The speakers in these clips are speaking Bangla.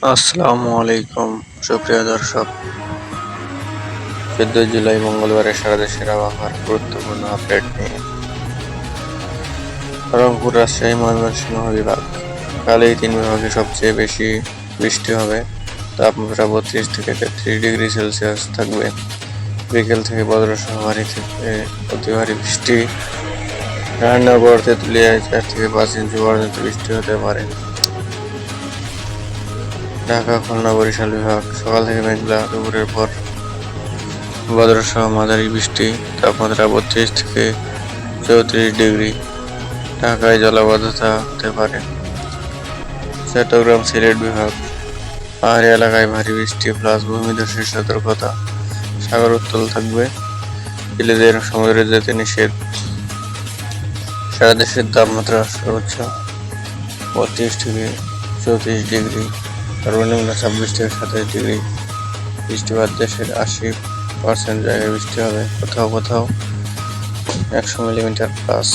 আসসালামু আলাইকুম সুপ্রিয় দর্শক। 14 জুলাই মঙ্গলবারে সারা দেশের আবহাওয়ার গুরুত্বপূর্ণ আপডেট নিয়ে রংপুর, রাজশাহী, ময়মনসিংহ বিভাগ। কাল এই তিন বিভাগে সবচেয়ে বেশি বৃষ্টি হবে। তাপমাত্রা 32 থেকে 33 ডিগ্রি সেলসিয়াস থাকবে। বিকেল থেকে বজ্রসহ ভারী থেকে অতি ভারী বৃষ্টি, রান্নাঘর তেঁতুলিয়ায় 4 থেকে 5 ইঞ্চি পর্যন্ত বৃষ্টি হতে পারে। ঢাকা, খুলনা, বরিশাল বিভাগ সকাল থেকে মেঘলা, দুপুরের পর বজ্রসহ মাঝারি বৃষ্টি, তাপমাত্রা 32 থেকে 34 ডিগ্রি। ঢাকায় জলাবদ্ধতা হতে পারে। চট্টগ্রাম, সিলেট বিভাগ পাহাড়ি এলাকায় ভারী বৃষ্টি প্লাস ভূমিধসের সতর্কতা। সাগর উত্তাল থাকবে, জেলেদের সমুদ্রে যেতে নিষেধ। সারা দেশের তাপমাত্রা সর্বোচ্চ 32 থেকে 34 ডিগ্রি, সর্বনিম্ন 26 থেকে 27 ডিগ্রি। বৃষ্টিপাত দেশের 80% জায়গায় বৃষ্টি হবে, কোথাও কোথাও 100 মিলিমিটার প্লাস।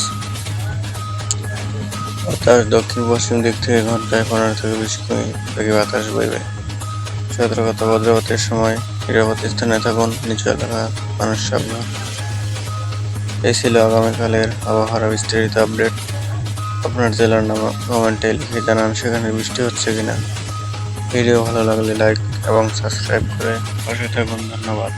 বাতাস দক্ষিণ পশ্চিম দিক থেকে ঘন্টায় 15 থেকে 20 কিমি বেগে বাতাস বইবে। সতর্কতা, বজ্রপাতের সময় নিরাপদ স্থানে থাকুন, নিচু এলাকার মানুষ সাবধান। এই ছিল আগামীকালের আবহাওয়ার বিস্তারিত আপডেট। আপনার জেলার নাম কমেন্টে লিখে জানান সেখানে বৃষ্টি হচ্ছে কিনা। ভিডিও ভালো লাগলে লাইক এবং সাবস্ক্রাইব করে পাশে থাকুন। ধন্যবাদ।